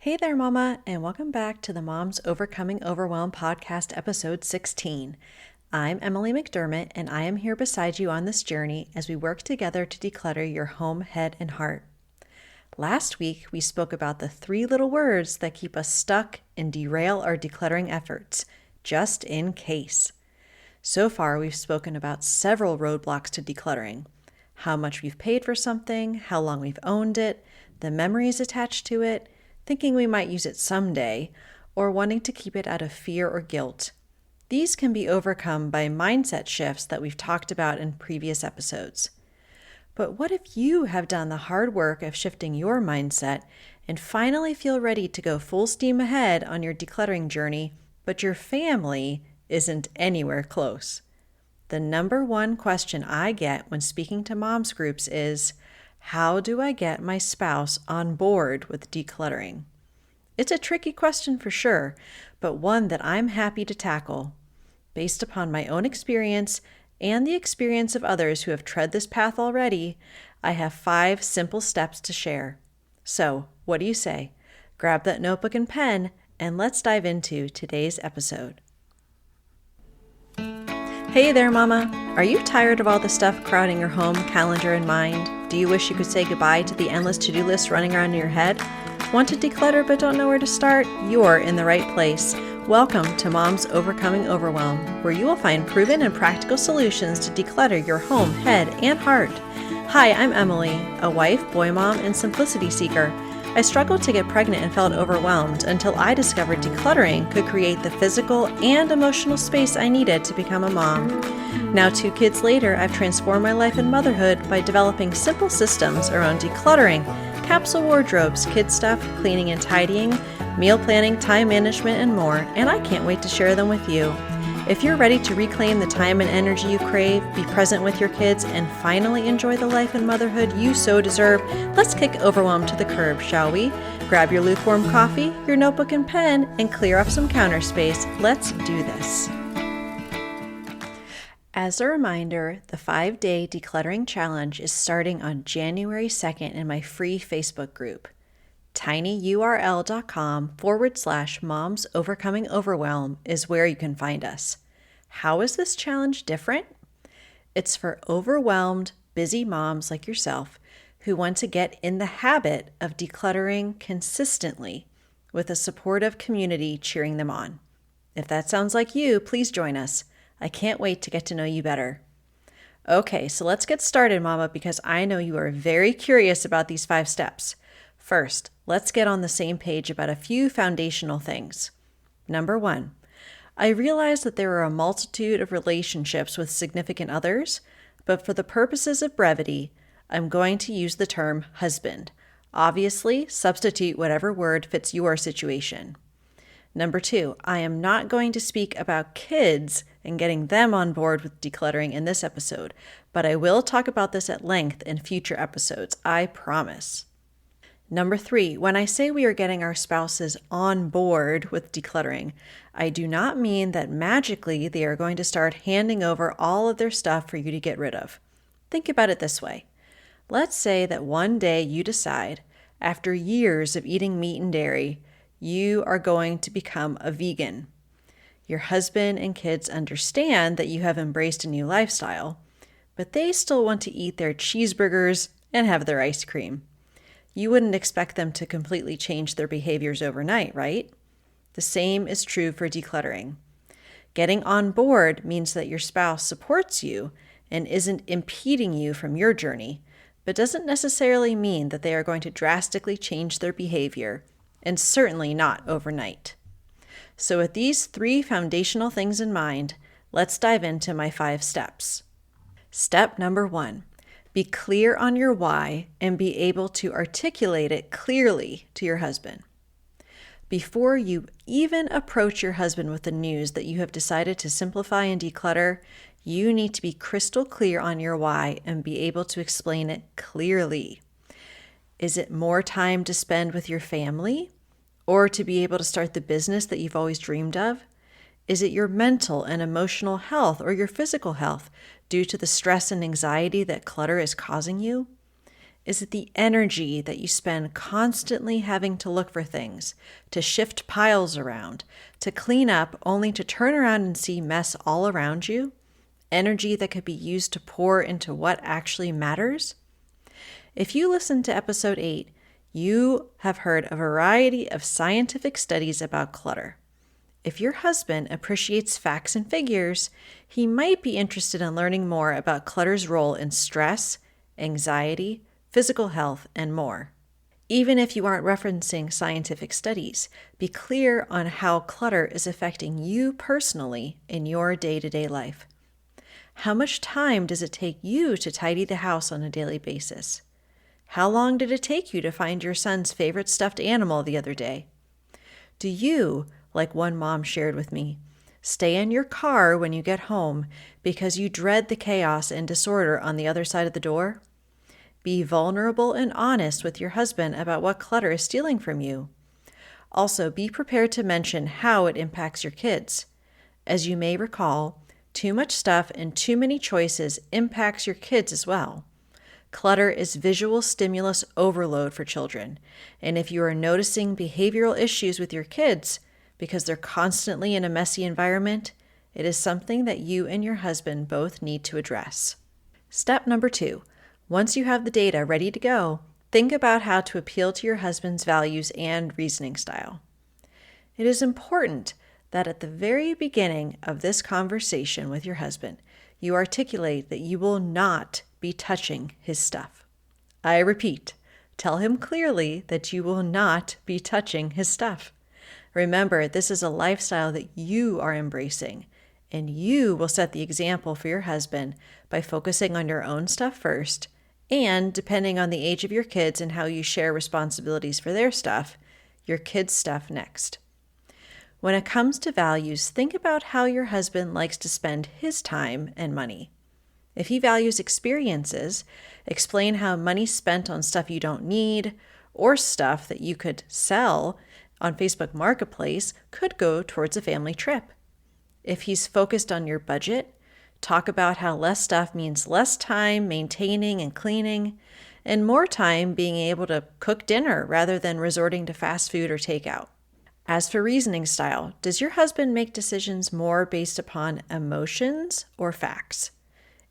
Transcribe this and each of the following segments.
Hey there, Mama, and welcome back to the Moms Overcoming Overwhelm podcast, episode 16. I'm Emily McDermott, and I am here beside you on this journey as we work together to declutter your home, head, and heart. Last week, we spoke about the 3 little words that keep us stuck and derail our decluttering efforts, just in case. So far, we've spoken about several roadblocks to decluttering: how much we've paid for something, how long we've owned it, the memories attached to it, thinking we might use it someday, or wanting to keep it out of fear or guilt. These can be overcome by mindset shifts that we've talked about in previous episodes. But what if you have done the hard work of shifting your mindset and finally feel ready to go full steam ahead on your decluttering journey, but your family isn't anywhere close? The number one question I get when speaking to moms groups is, how do I get my spouse on board with decluttering? It's a tricky question for sure, but one that I'm happy to tackle. Based upon my own experience and the experience of others who have tread this path already, I have 5 simple steps to share. So, what do you say? Grab that notebook and pen, and let's dive into today's episode. Hey there, Mama. Are you tired of all the stuff crowding your home, calendar, and mind? Do you wish you could say goodbye to the endless to-do list running around in your head? Want to declutter but don't know where to start? You're in the right place. Welcome to Moms Overcoming Overwhelm, where you will find proven and practical solutions to declutter your home, head, and heart. Hi, I'm Emily, a wife, boy mom, and simplicity seeker. I struggled to get pregnant and felt overwhelmed until I discovered decluttering could create the physical and emotional space I needed to become a mom. Now, 2 kids later, I've transformed my life and motherhood by developing simple systems around decluttering, capsule wardrobes, kid stuff, cleaning and tidying, meal planning, time management, and more, and I can't wait to share them with you. If you're ready to reclaim the time and energy you crave, be present with your kids, and finally enjoy the life and motherhood you so deserve, let's kick overwhelm to the curb, shall we? Grab your lukewarm coffee, your notebook and pen, and clear off some counter space. Let's do this. As a reminder, the 5-day decluttering challenge is starting on January 2nd in my free Facebook group. tinyurl.com/Moms Overcoming Overwhelm is where you can find us. How is this challenge different? It's for overwhelmed, busy moms like yourself who want to get in the habit of decluttering consistently with a supportive community cheering them on. If that sounds like you, please join us. I can't wait to get to know you better. Okay, so let's get started, Mama, because I know you are very curious about these 5 steps. First, let's get on the same page about a few foundational things. Number 1, I realize that there are a multitude of relationships with significant others, but for the purposes of brevity, I'm going to use the term husband. Obviously, substitute whatever word fits your situation. Number 2, I am not going to speak about kids and getting them on board with decluttering in this episode, but I will talk about this at length in future episodes, I promise. Number 3, when I say we are getting our spouses on board with decluttering, I do not mean that magically they are going to start handing over all of their stuff for you to get rid of. Think about it this way. Let's say that one day you decide, after years of eating meat and dairy, you are going to become a vegan. Your husband and kids understand that you have embraced a new lifestyle, but they still want to eat their cheeseburgers and have their ice cream. You wouldn't expect them to completely change their behaviors overnight, right? The same is true for decluttering. Getting on board means that your spouse supports you and isn't impeding you from your journey, but doesn't necessarily mean that they are going to drastically change their behavior, and certainly not overnight. So with these 3 foundational things in mind, let's dive into my 5 steps. Step number 1. Be clear on your why and be able to articulate it clearly to your husband. Before you even approach your husband with the news that you have decided to simplify and declutter, you need to be crystal clear on your why and be able to explain it clearly. Is it more time to spend with your family? Or to be able to start the business that you've always dreamed of? Is it your mental and emotional health or your physical health due to the stress and anxiety that clutter is causing you? Is it the energy that you spend constantly having to look for things, to shift piles around, to clean up only to turn around and see mess all around you? Energy that could be used to pour into what actually matters? If you listen to episode 8, you have heard a variety of scientific studies about clutter. If your husband appreciates facts and figures, he might be interested in learning more about clutter's role in stress, anxiety, physical health, and more. Even if you aren't referencing scientific studies, be clear on how clutter is affecting you personally in your day-to-day life. How much time does it take you to tidy the house on a daily basis? How long did it take you to find your son's favorite stuffed animal the other day? Do you, like one mom shared with me, stay in your car when you get home because you dread the chaos and disorder on the other side of the door? Be vulnerable and honest with your husband about what clutter is stealing from you. Also, be prepared to mention how it impacts your kids. As you may recall, too much stuff and too many choices impacts your kids as well. Clutter is visual stimulus overload for children, and if you are noticing behavioral issues with your kids because they're constantly in a messy environment, it is something that you and your husband both need to address. Step number 2. Once you have the data ready to go, think about how to appeal to your husband's values and reasoning style. It is important that at the very beginning of this conversation with your husband, you articulate that you will not be touching his stuff. I repeat, tell him clearly that you will not be touching his stuff. Remember, this is a lifestyle that you are embracing, and you will set the example for your husband by focusing on your own stuff first, and depending on the age of your kids and how you share responsibilities for their stuff, your kids' stuff next. When it comes to values, think about how your husband likes to spend his time and money. If he values experiences, explain how money spent on stuff you don't need or stuff that you could sell on Facebook Marketplace could go towards a family trip. If he's focused on your budget, talk about how less stuff means less time maintaining and cleaning, and more time being able to cook dinner rather than resorting to fast food or takeout. As for reasoning style, does your husband make decisions more based upon emotions or facts?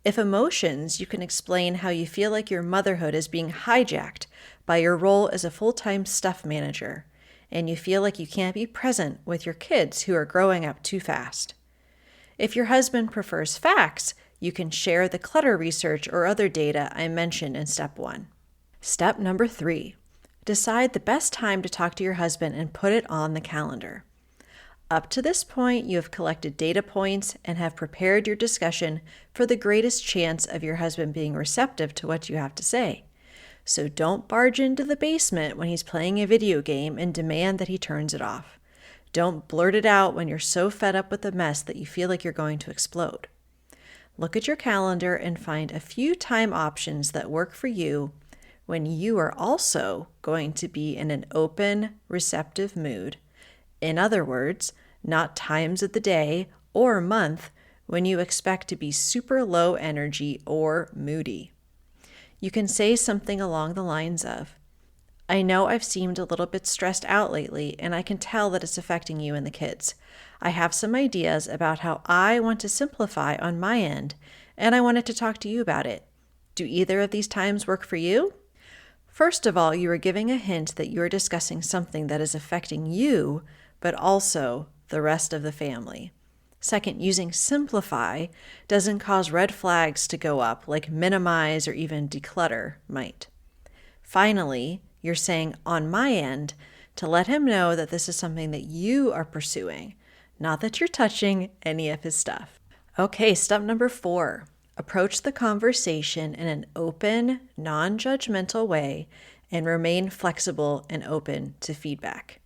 If emotions, you can explain how you feel like your motherhood is being hijacked by your role as a full-time stuff manager, and you feel like you can't be present with your kids who are growing up too fast. If your husband prefers facts, you can share the clutter research or other data I mentioned in step 1. Step number 3, decide the best time to talk to your husband and put it on the calendar. Up to this point, you have collected data points and have prepared your discussion for the greatest chance of your husband being receptive to what you have to say. So don't barge into the basement when he's playing a video game and demand that he turns it off. Don't blurt it out when you're so fed up with the mess that you feel like you're going to explode. Look at your calendar and find a few time options that work for you when you are also going to be in an open, receptive mood. In other words, not times of the day or month when you expect to be super low energy or moody. You can say something along the lines of, I know I've seemed a little bit stressed out lately, and I can tell that it's affecting you and the kids. I have some ideas about how I want to simplify on my end, and I wanted to talk to you about it. Do either of these times work for you? First of all, you are giving a hint that you are discussing something that is affecting you, but also the rest of the family. Second, using simplify doesn't cause red flags to go up like minimize or even declutter might. Finally, you're saying on my end to let him know that this is something that you are pursuing, not that you're touching any of his stuff. Okay, step number 4. Approach the conversation in an open, non-judgmental way and remain flexible and open to feedback.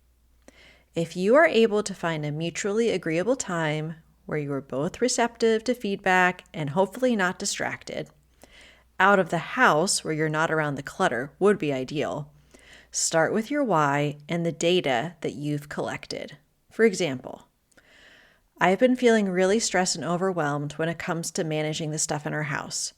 If you are able to find a mutually agreeable time where you are both receptive to feedback and hopefully not distracted, out of the house where you're not around the clutter would be ideal. Start with your why and the data that you've collected. For example, I've been feeling really stressed and overwhelmed when it comes to managing the stuff in our house.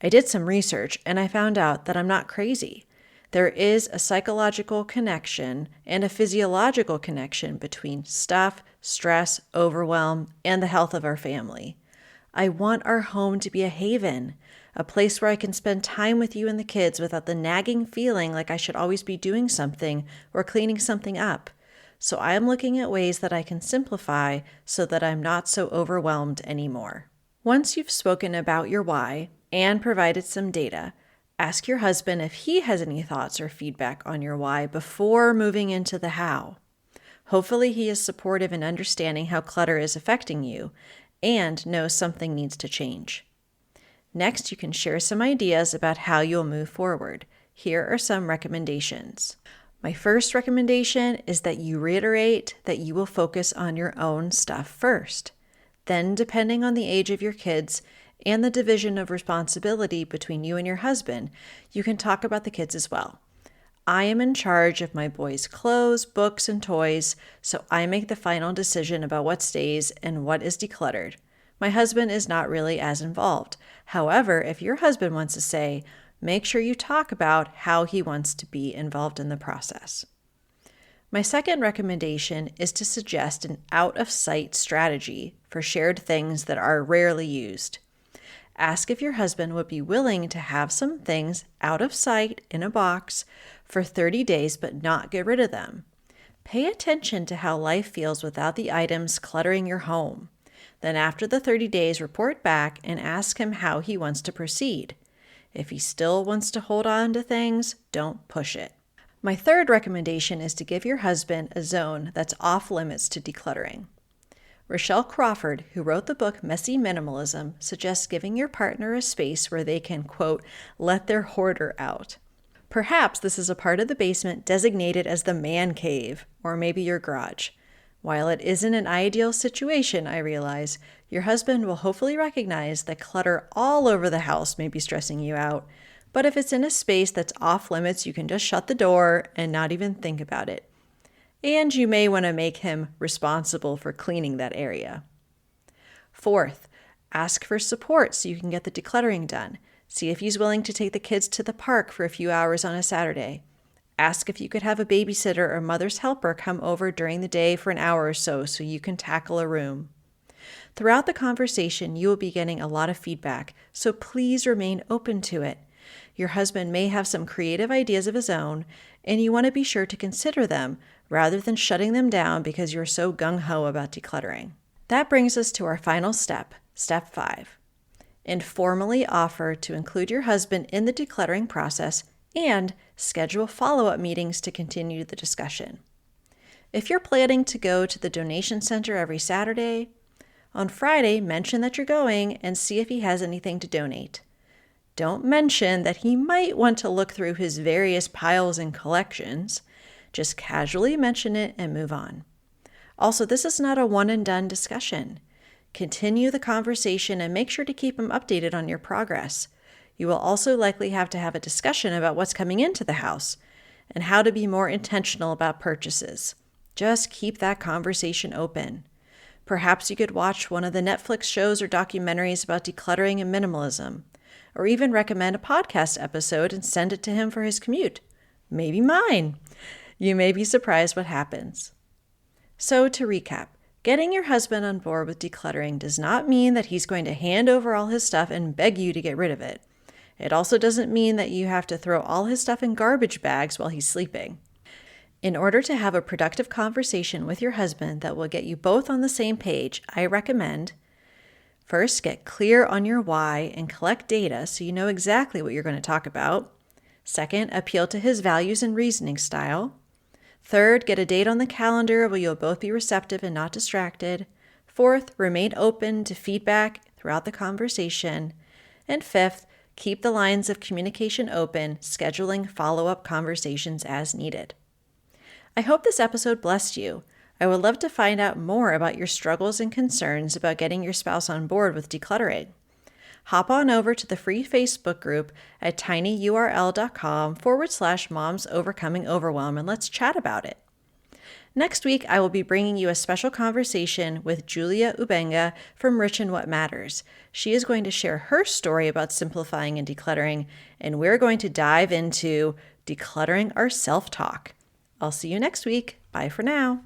I did some research and I found out that I'm not crazy. There is a psychological connection and a physiological connection between stuff, stress, overwhelm, and the health of our family. I want our home to be a haven, a place where I can spend time with you and the kids without the nagging feeling like I should always be doing something or cleaning something up. So I am looking at ways that I can simplify so that I'm not so overwhelmed anymore. Once you've spoken about your why and provided some data, ask your husband if he has any thoughts or feedback on your why before moving into the how. Hopefully he is supportive in understanding how clutter is affecting you and knows something needs to change. Next, you can share some ideas about how you'll move forward. Here are some recommendations. My first recommendation is that you reiterate that you will focus on your own stuff first. Then, depending on the age of your kids and the division of responsibility between you and your husband, you can talk about the kids as well. I am in charge of my boys' clothes, books, and toys, so I make the final decision about what stays and what is decluttered. My husband is not really as involved. However, if your husband wants to say, make sure you talk about how he wants to be involved in the process. My second recommendation is to suggest an out-of-sight strategy for shared things that are rarely used. Ask if your husband would be willing to have some things out of sight in a box for 30 days but not get rid of them. Pay attention to how life feels without the items cluttering your home. Then after the 30 days, report back and ask him how he wants to proceed. If he still wants to hold on to things, don't push it. My third recommendation is to give your husband a zone that's off limits to decluttering. Rochelle Crawford, who wrote the book Messy Minimalism, suggests giving your partner a space where they can, quote, let their hoarder out. Perhaps this is a part of the basement designated as the man cave, or maybe your garage. While it isn't an ideal situation, I realize, your husband will hopefully recognize that clutter all over the house may be stressing you out, but if it's in a space that's off limits, you can just shut the door and not even think about it. And you may want to make him responsible for cleaning that area. Fourth, ask for support so you can get the decluttering done. See if he's willing to take the kids to the park for a few hours on a Saturday. Ask if you could have a babysitter or mother's helper come over during the day for an hour or so you can tackle a room. Throughout the conversation, you will be getting a lot of feedback, so please remain open to it. Your husband may have some creative ideas of his own, and you want to be sure to consider them rather than shutting them down because you're so gung-ho about decluttering. That brings us to our final step, step 5. Informally offer to include your husband in the decluttering process and schedule follow-up meetings to continue the discussion. If you're planning to go to the donation center every Saturday, on Friday, mention that you're going and see if he has anything to donate. Don't mention that he might want to look through his various piles and collections. Just casually mention it and move on. Also, this is not a one-and-done discussion. Continue the conversation and make sure to keep him updated on your progress. You will also likely have to have a discussion about what's coming into the house and how to be more intentional about purchases. Just keep that conversation open. Perhaps you could watch one of the Netflix shows or documentaries about decluttering and minimalism, or even recommend a podcast episode and send it to him for his commute. Maybe mine. You may be surprised what happens. So to recap, getting your husband on board with decluttering does not mean that he's going to hand over all his stuff and beg you to get rid of it. It also doesn't mean that you have to throw all his stuff in garbage bags while he's sleeping. In order to have a productive conversation with your husband that will get you both on the same page, I recommend first, get clear on your why and collect data so you know exactly what you're going to talk about. Second, appeal to his values and reasoning style. Third, get a date on the calendar where you'll both be receptive and not distracted. Fourth, remain open to feedback throughout the conversation. And fifth, keep the lines of communication open, scheduling follow-up conversations as needed. I hope this episode blessed you. I would love to find out more about your struggles and concerns about getting your spouse on board with decluttering. Hop on over to the free Facebook group at tinyurl.com/moms overcoming overwhelm and let's chat about it. Next week, I will be bringing you a special conversation with Julia Ubenga from Rich in What Matters. She is going to share her story about simplifying and decluttering, and we're going to dive into decluttering our self-talk. I'll see you next week. Bye for now.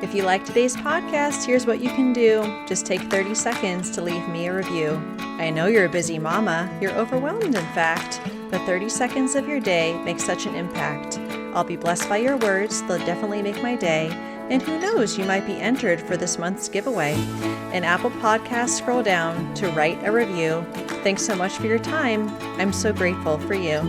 If you like today's podcast, here's what you can do. Just take 30 seconds to leave me a review. I know you're a busy mama. You're overwhelmed, in fact. But 30 seconds of your day makes such an impact. I'll be blessed by your words. They'll definitely make my day. And who knows, you might be entered for this month's giveaway. In Apple Podcasts, scroll down to write a review. Thanks so much for your time. I'm so grateful for you.